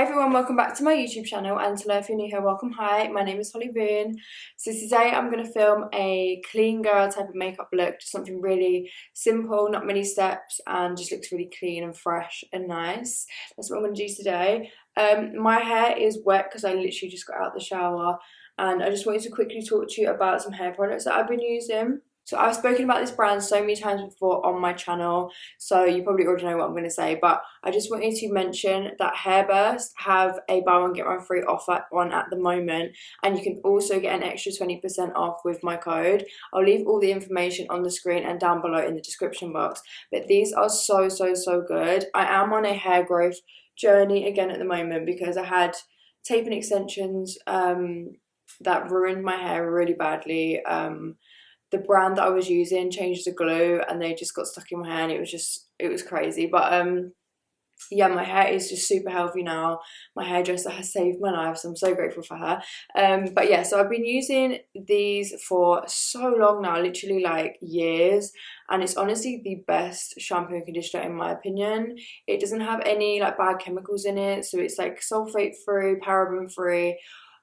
Hey everyone, welcome back to my YouTube channel, and hello if you're new here, welcome. Hi, my name is Boon. So today I'm going to film a clean girl type of makeup look, just something really simple, not many steps, and just looks really clean and fresh and nice. That's what I'm going to do today. My hair is wet because I literally just got out the shower, and I just wanted to quickly talk to you about some hair products that I've been using. So I've spoken about this brand so many times before on my channel, so you probably already know what I'm going to say, but I just wanted to mention that Hairburst have a buy one get one free offer on at the moment, and you can also get an extra 20% off with my code. I'll leave all the information on the screen and down below in the description box, but these are so good. I am on a hair growth journey again at the moment because I had tape-in extensions that ruined my hair really badly. The brand that I was using changed the glue and they just got stuck in my hair, and it was crazy. But yeah, my hair is just super healthy now. My hairdresser has saved my life, so I'm so grateful for her. But yeah, so I've been using these for so long now, literally like years, and it's honestly the best shampoo and conditioner in my opinion. It doesn't have any like bad chemicals in it, so it's like sulfate free, paraben free,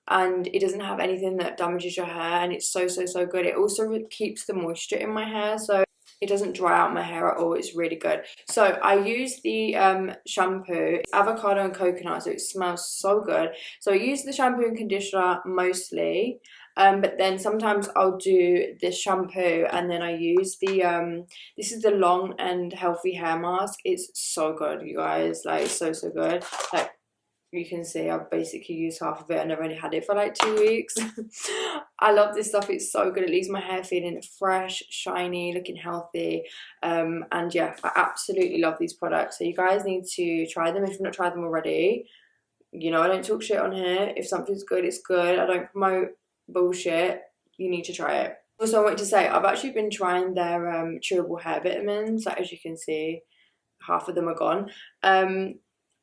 and it doesn't have anything that damages your hair, and it's so good. It also keeps the moisture in my hair, so it doesn't dry out my hair at all. It's really good. So I use the shampoo, avocado and coconut, so it smells so good. So I use the shampoo and conditioner mostly, but then sometimes I'll do this shampoo, and then I use the this is the Long and Healthy hair mask. It's so good, you guys, like so good. Like, you can see I've basically used half of it and I've only had it for like 2 weeks. I love this stuff. It's so good. It leaves my hair feeling fresh, shiny, looking healthy. And yeah, I absolutely love these products. So you guys need to try them if you've not tried them already. You know, I don't talk shit on here. If something's good, it's good. I don't promote bullshit. You need to try it. Also, I wanted to say I've actually been trying their chewable hair vitamins. Like, as you can see, half of them are gone.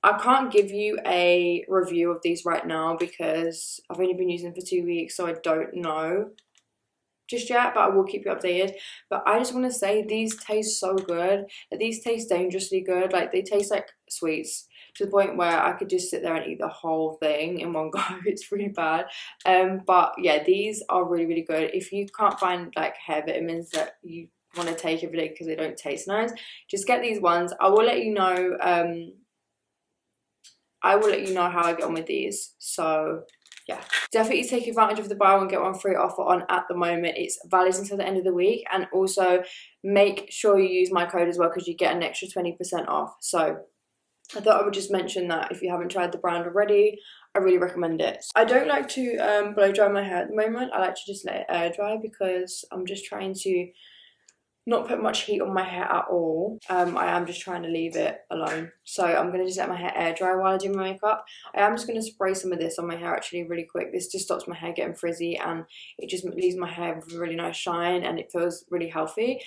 I can't give you a review of these right now because I've only been using them for 2 weeks, so I don't know just yet, but I will keep you updated. But I just want to say these taste so good. These taste dangerously good. Like, they taste like sweets to the point where I could just sit there and eat the whole thing in one go. It's really bad. But yeah, these are really good. If you can't find like hair vitamins that you want to take every day because they don't taste nice, just get these ones. I will let you know how I get on with these. So yeah, definitely take advantage of the buy one get one free offer on at the moment. It's valid until the end of the week, and also make sure you use my code as well because you get an extra 20% off. So I thought I would just mention that if you haven't tried the brand already, I really recommend it. I don't like to blow dry my hair at the moment. I like to just let it air dry because I'm just trying to not put much heat on my hair at all. I am just trying to leave it alone. So I'm going to just let my hair air dry while I do my makeup. I am just going to spray some of this on my hair actually really quick. This just stops my hair getting frizzy, and it just leaves my hair with a really nice shine, and it feels really healthy.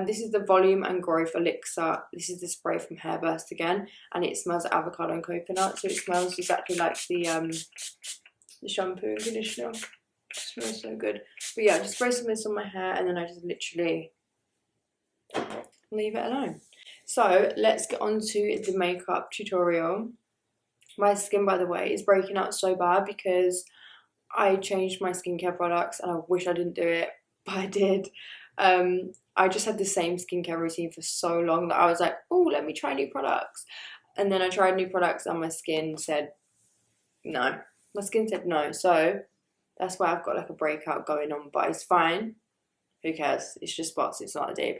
This is the Volume and Growth Elixir. This is the spray from Hairburst again, and it smells like avocado and coconut, so it smells exactly like the shampoo and conditioner. It smells so good. But yeah, I just spray some of this on my hair, and then I just literally leave it alone. So let's get on to the makeup tutorial. My skin, by the way, is breaking out so bad because I changed my skincare products, and I wish I didn't do it, but I did. I just had the same skincare routine for so long that I was like, oh, let me try new products. And then I tried new products and my skin said no. My skin said no. So that's why I've got like a breakout going on, but it's fine. Who cares? It's just spots, it's not a deep.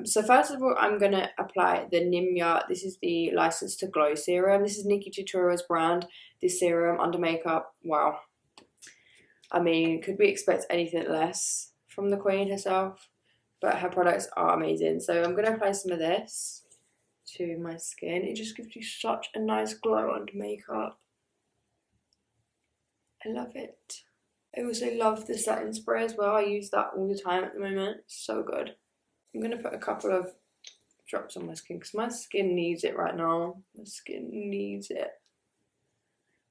So first of all, I'm going to apply the Nimya. This is the License to Glow serum. This is Nikki Tutorial's brand, this serum under makeup. Wow. I mean, could we expect anything less from the queen herself? But her products are amazing. So I'm going to apply some of this to my skin. It just gives you such a nice glow under makeup. I love it. I also love the satin spray as well. I use that all the time at the moment. It's so good. I'm going to put a couple of drops on my skin because my skin needs it right now. My skin needs it.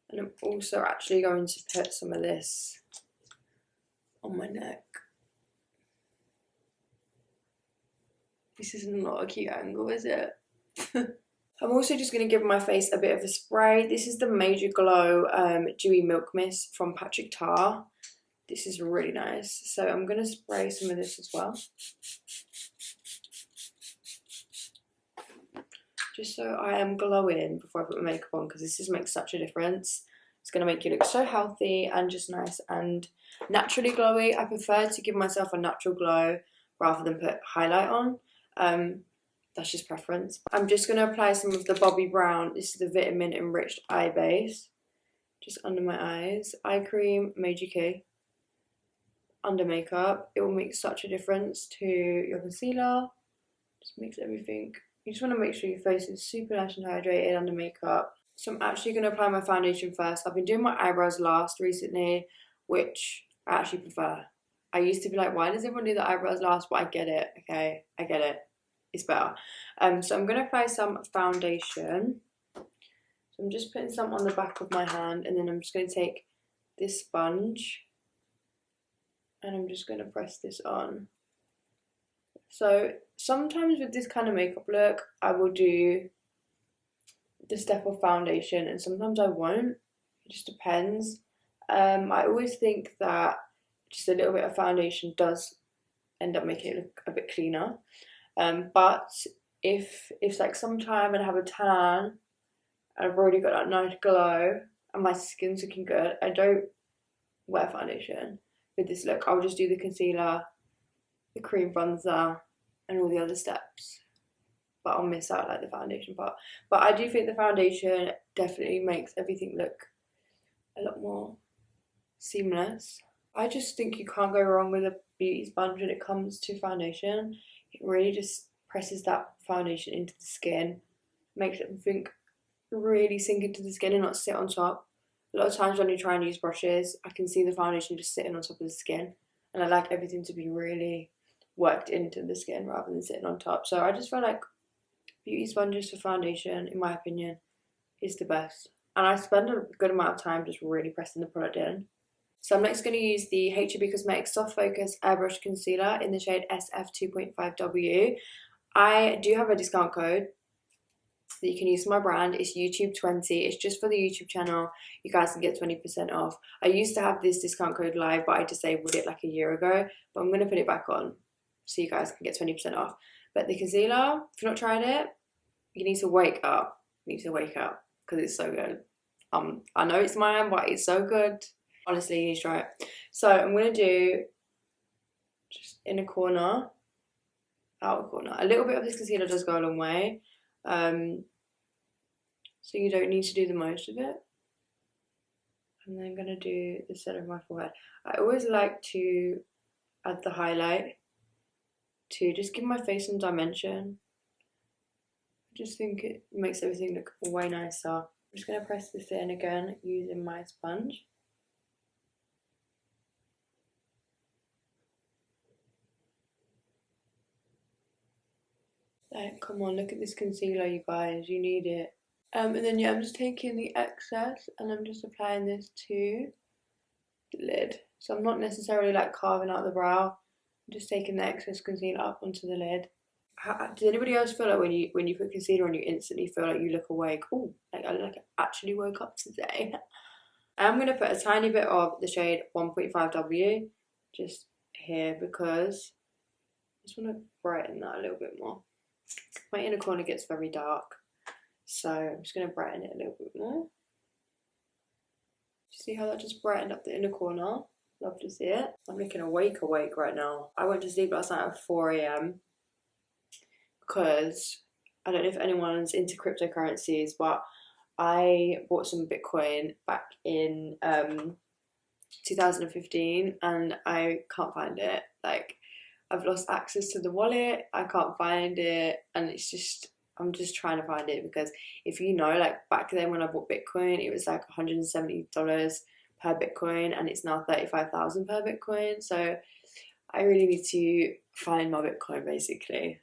And I'm also actually going to put some of this on my neck. This is not a cute angle, is it? I'm also just going to give my face a bit of a spray. This is the Major Glow Dewy Milk Mist from Patrick Tar. This is really nice. So I'm going to spray some of this as well. Just so I am glowing before I put my makeup on, because this just makes such a difference. It's going to make you look so healthy and just nice and naturally glowy. I prefer to give myself a natural glow rather than put highlight on. That's just preference. I'm just going to apply some of the Bobbi Brown. This is the vitamin enriched eye base. Just under my eyes. Eye cream, Major Key. Under makeup. It will make such a difference to your concealer. Just makes everything. You just want to make sure your face is super nice and hydrated under makeup. So I'm actually going to apply my foundation first. I've been doing my eyebrows last recently, which I actually prefer. I used to be like, why does everyone do the eyebrows last? But I get it, okay? I get it. It's better. So I'm going to apply some foundation. So I'm just putting some on the back of my hand, and then I'm just going to take this sponge and I'm just going to press this on. So sometimes with this kind of makeup look, I will do the step of foundation and sometimes I won't. It just depends. I always think that just a little bit of foundation does end up making it look a bit cleaner. But if it's like sometime and I have a tan and I've already got that nice glow and my skin's looking good, I don't wear foundation with this look. I'll just do the concealer, the cream bronzer and all the other steps, but I'll miss out like the foundation part. But I do think the foundation definitely makes everything look a lot more seamless. I just think you can't go wrong with a beauty sponge when it comes to foundation. It really just presses that foundation into the skin, makes everything really sink into the skin and not sit on top. A lot of times when you try and use brushes, I can see the foundation just sitting on top of the skin, and I like everything to be really worked into the skin rather than sitting on top. So I just feel like beauty sponges for foundation, in my opinion, is the best. And I spend a good amount of time just really pressing the product in. So I'm next going to use the H&B Cosmetics Soft Focus Airbrush Concealer in the shade SF2.5W. I do have a discount code that you can use for my brand. It's YouTube20. It's just for the YouTube channel. You guys can get 20% off. I used to have this discount code live, but I disabled it like a year ago. But I'm going to put it back on so you guys can get 20% off. But the concealer, if you've not tried it, you need to wake up. You need to wake up because it's so good. I know it's mine, but it's so good. Honestly, you need to try it. So I'm going to do just inner corner, outer corner. A little bit of this concealer does go a long way. So you don't need to do the most of it. And then I'm going to do the center of my forehead. I always like to add the highlight to just give my face some dimension. I just think it makes everything look way nicer. I'm just going to press this in again using my sponge. Like, come on, look at this concealer, you guys. You need it. And then yeah, I'm just taking the excess and I'm just applying this to the lid. So I'm not necessarily like carving out the brow. I'm just taking the excess concealer up onto the lid. Does anybody else feel like when you put concealer on, you instantly feel like you look awake? Oh, like I actually woke up today. I'm going to put a tiny bit of the shade 1.5W just here because I just want to brighten that a little bit more. My inner corner gets very dark, so I'm just going to brighten it a little bit more. See how that just brightened up the inner corner? Love to see it. I'm looking awake right now. I went to sleep last night at 4 AM because I don't know if anyone's into cryptocurrencies, but I bought some Bitcoin back in 2015 and I can't find it. Like, I've lost access to the wallet, I can't find it, and it's just, I'm just trying to find it because if you know, like back then when I bought Bitcoin, it was like $170 per Bitcoin and it's now 35,000 per Bitcoin. So I really need to find my Bitcoin basically.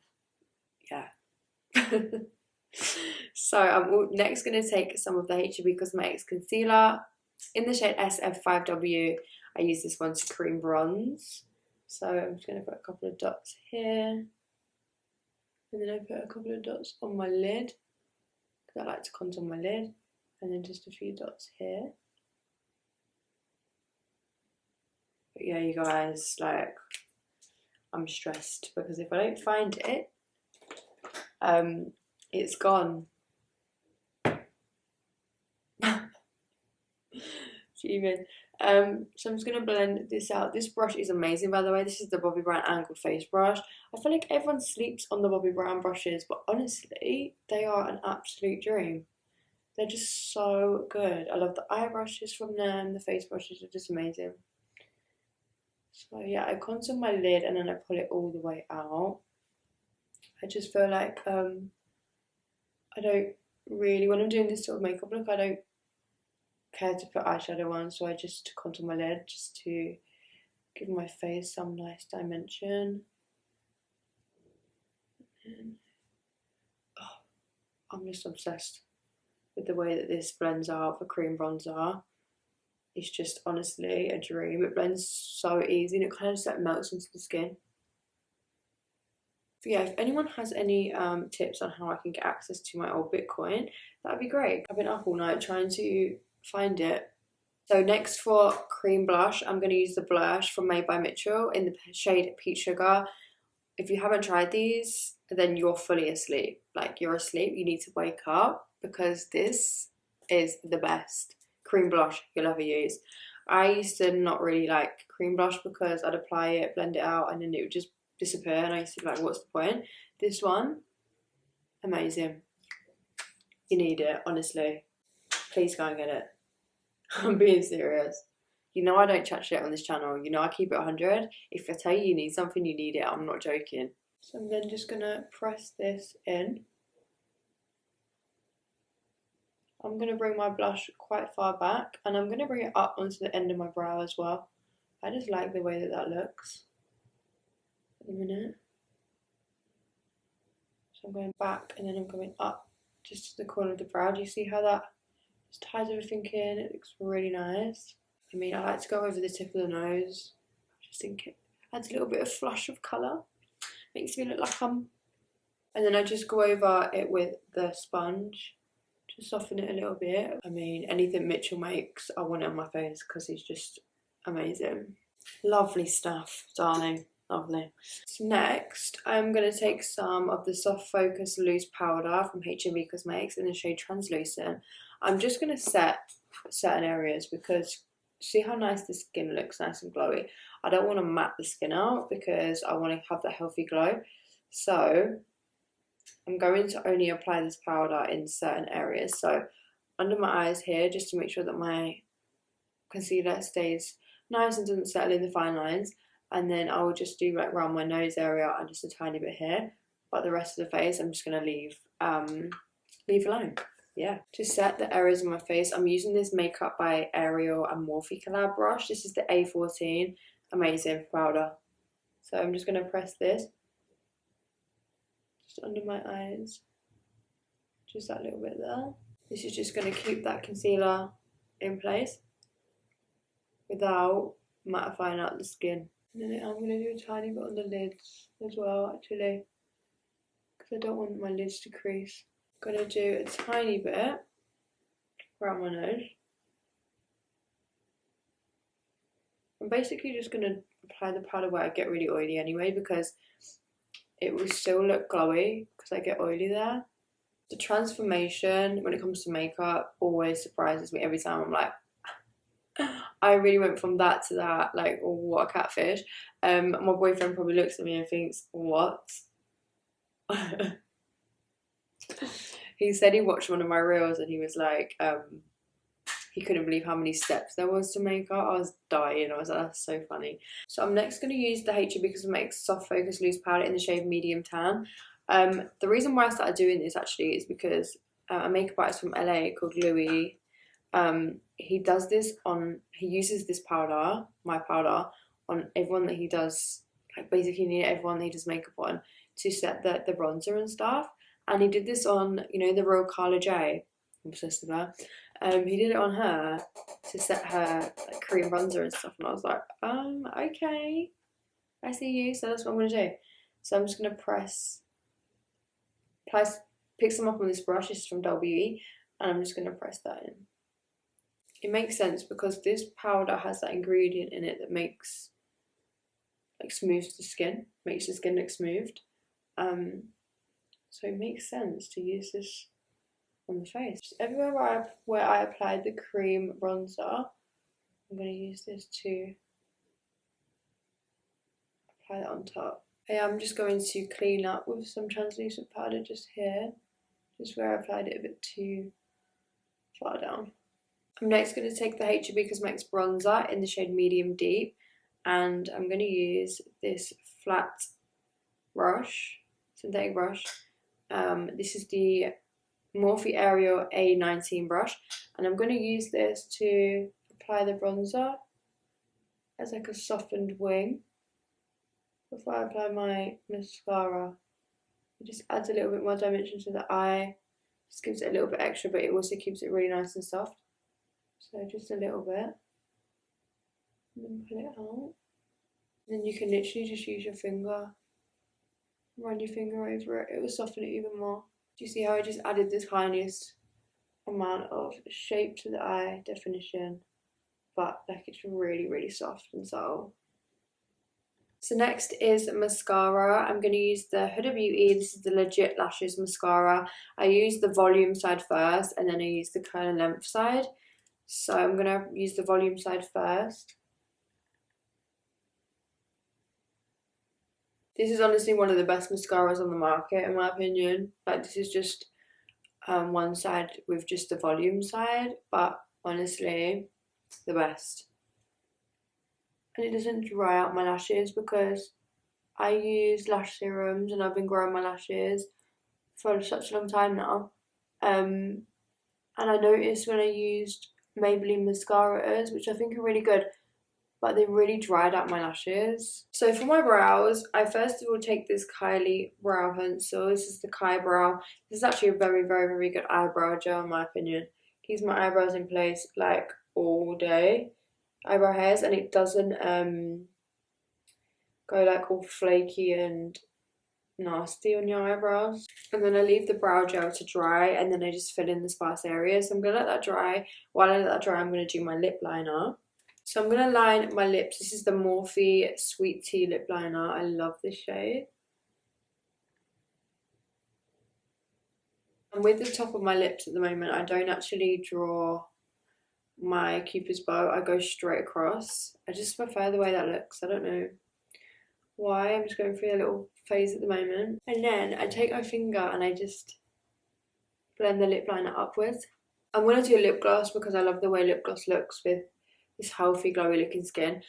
Yeah. So I'm next going to take some of the H&B Cosmetics Concealer in the shade SF5W. I use this one to cream bronze. So I'm just going to put a couple of dots here. And then I put a couple of dots on my lid. because I like to contour my lid, and then just a few dots here. But yeah, you guys, like, I'm stressed because if I don't find it, it's gone. Even. So I'm just going to blend this out. This brush is amazing, by the way. This is the Bobbi Brown Angled Face Brush. I feel like everyone sleeps on the Bobbi Brown brushes, but honestly, they are an absolute dream. They're just so good. I love the eye brushes from them. The face brushes are just amazing. So yeah, I contour my lid and then I pull it all the way out. I just feel like I don't really, when I'm doing this sort of makeup look, I don't care to put eyeshadow on, so I just contour my lid just to give my face some nice dimension. And, oh, I'm just obsessed with the way that this blends out for cream bronzer. It's just honestly a dream. It blends so easy and it kind of just like melts into the skin. But yeah, if anyone has any tips on how I can get access to my old Bitcoin, that'd be great. I've been up all night trying to find it. So next for cream blush, I'm going to use the blush from Made by Mitchell in the shade Peach Sugar. If you haven't tried these, then you're fully asleep. Like, you're asleep, you need to wake up, because this is the best cream blush you'll ever use. I used to not really like cream blush because I'd apply it, blend it out, and then it would just disappear, and I used to be like, what's the point? This one, amazing. You need it, honestly. Please go and get it. I'm being serious. You know I don't chat shit on this channel. You know I keep it 100. If I tell you you need something, you need it. I'm not joking. So I'm then just going to press this in. I'm going to bring my blush quite far back, and I'm going to bring it up onto the end of my brow as well. I just like the way that that looks at the minute. So I'm going back and then I'm going up just to the corner of the brow. Do you see how that just ties everything in? It looks really nice. I mean, I like to go over the tip of the nose. I just think it adds a little bit of flush of colour. Makes me look like I'm... And then I just go over it with the sponge to soften it a little bit. I mean, anything Mitchell makes, I want it on my face because he's just amazing. Lovely stuff, darling. Lovely. So next, I'm going to take some of the Soft Focus Loose Powder from HMB Cosmetics in the shade Translucent. I'm just going to set certain areas because see how nice the skin looks, nice and glowy. I don't want to matte the skin out because I want to have that healthy glow. So I'm going to only apply this powder in certain areas. So under my eyes here, just to make sure that my concealer stays nice and doesn't settle in the fine lines. And then I will just do like around my nose area and just a tiny bit here. But the rest of the face, I'm just going to leave alone. Yeah, to set the areas of my face, I'm using this Makeup by Ariel and Morphe collab brush. This is the A14, amazing powder. So I'm just going to press this just under my eyes, just that little bit there. This is just going to keep that concealer in place without mattifying out the skin. And then I'm going to do a tiny bit on the lids as well, actually, because I don't want my lids to crease. I'm going to do a tiny bit around my nose. I'm basically just going to apply the powder where I get really oily anyway, because it will still look glowy because I get oily there. The transformation when it comes to makeup always surprises me every time. I'm like, I really went from that to that, like, oh, what a catfish. My boyfriend probably looks at me and thinks, what? He said he watched one of my reels and he was like, he couldn't believe how many steps there was to makeup. I was dying. I was like, that's so funny. So I'm next going to use the HB Cosmetics Soft Focus Loose Powder in the shade Medium Tan. The reason why I started doing this actually is because a makeup artist from LA called Louis, he does this on, he uses this powder, my powder, on everyone that he does, like basically everyone that he does makeup on, to set the bronzer and stuff. And he did this on, you know, the real Carla J. I'm obsessed with her. He did it on her to set her like cream bronzer and stuff, and I was like, okay, I see you. So that's what I'm gonna do. So I'm just gonna apply pick some up on this brush. This is from WE, and I'm just going to press that in. It makes sense because this powder has that ingredient in it that makes, like, smooths the skin, makes the skin look smoothed. So it makes sense to use this on the face. Just everywhere where I applied the cream bronzer, I'm going to use this to apply that on top. Okay, I'm just going to clean up with some translucent powder just here, just where I applied it a bit too far down. I'm next going to take the HB Cosmetics bronzer in the shade Medium Deep, and I'm going to use this flat brush, synthetic brush. This is the Morphe Aerial A19 brush, and I'm going to use this to apply the bronzer as like a softened wing before I apply my mascara. It just adds a little bit more dimension to the eye, just gives it a little bit extra, but it also keeps it really nice and soft. So just a little bit, and then pull it out. And then you can literally just use your finger, run your finger over it, it will soften it even more. Do you see how I just added the tiniest amount of shape to the eye, definition, but like it's really, really soft and subtle. So next is mascara. I'm going to use the Huda Beauty, this is the Legit Lashes mascara. I use the volume side first, and then I use the curl and length side. So I'm going to use the volume side first. This is honestly one of the best mascaras on the market in my opinion. Like, this is just one side with just the volume side, but honestly the best. And it doesn't dry out my lashes because I use lash serums and I've been growing my lashes for such a long time now. And I noticed when I used Maybelline mascaras, which I think are really good, but they really dried out my lashes. So for my brows, I first of all take this Kylie brow pencil. This is the Kai Brow. This is actually a very, very, very good eyebrow gel in my opinion. Keeps my eyebrows in place like all day. Eyebrow hairs, and it doesn't go like all flaky and nasty on your eyebrows. And then I leave the brow gel to dry, and then I just fill in the sparse areas. So I'm gonna let that dry. While I let that dry, I'm gonna do my lip liner. So I'm gonna line my lips. This is the Morphe Sweet Tea lip liner. I love this shade. And with the top of my lips at the moment, I don't actually draw my Cupid's bow. I go straight across. I just prefer the way that looks. I don't know why. I'm just going through a little phase at the moment. And then I take my finger and I just blend the lip liner upwards. I'm going to do a lip gloss because I love the way lip gloss looks with this healthy glowy looking skin.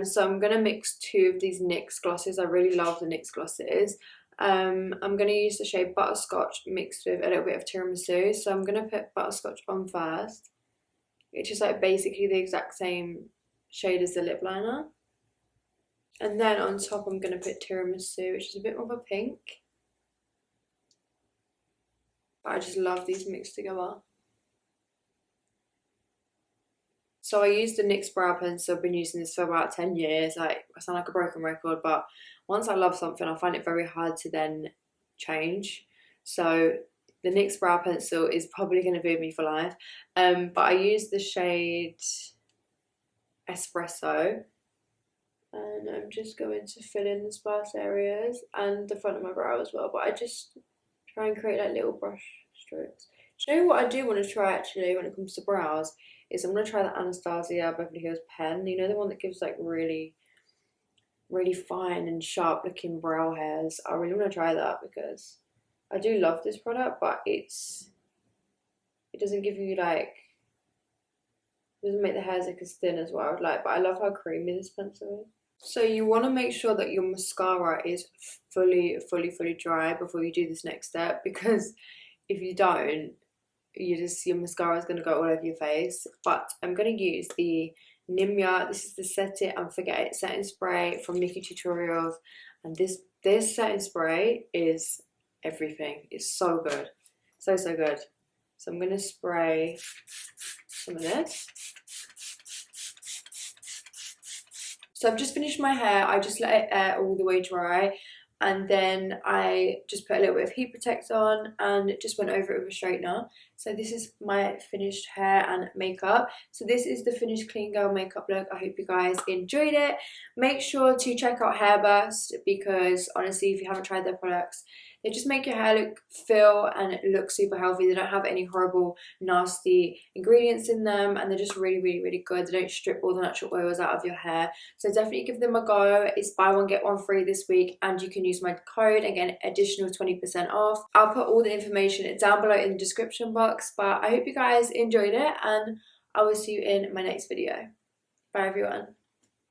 So I'm going to mix two of these NYX glosses. I really love the NYX glosses. I'm going to use the shade Butterscotch mixed with a little bit of tiramisu. So I'm going to put Butterscotch on first, which is like basically the exact same shade as the lip liner. And then on top I'm going to put tiramisu, which is a bit more of a pink. But I just love these mixed together. So I used the NYX brow pencil. I've been using this for about 10 years. Like, I sound like a broken record, but once I love something, I find it very hard to then change. So the NYX brow pencil is probably going to be with me for life. But I use the shade Espresso. And I'm just going to fill in the sparse areas and the front of my brow as well. But I just try and create like little brush strokes. Do you know what I do want to try actually when it comes to brows? Is I'm going to try the Anastasia Beverly Hills pen. You know, the one that gives like really, really fine and sharp looking brow hairs. I really want to try that because I do love this product, but it doesn't give you like, it doesn't make the hairs like as thin as what I would like, but I love how creamy this pencil is. So you want to make sure that your mascara is fully dry before you do this next step, because if you don't, your mascara is going to go all over your face. But I'm going to use the Nimya, this is the Set It and Forget It setting spray from Nikki Tutorials, and this setting spray is everything. It's so good, so good. So I'm going to spray some of this. So I've just finished my hair. I just let it air all the way dry, and then I just put a little bit of heat protect on and just went over it with a straightener. So this is my finished hair and makeup. So this is the finished clean girl makeup look. I hope you guys enjoyed it. Make sure to check out Hairburst, because honestly, if you haven't tried their products, they just make your hair feel and look super healthy. They don't have any horrible, nasty ingredients in them, and they're just really, really, really good. They don't strip all the natural oils out of your hair. So definitely give them a go. It's buy one, get one free this week, and you can use my code and get an additional 20% off. I'll put all the information down below in the description box, but I hope you guys enjoyed it, and I will see you in my next video. Bye everyone.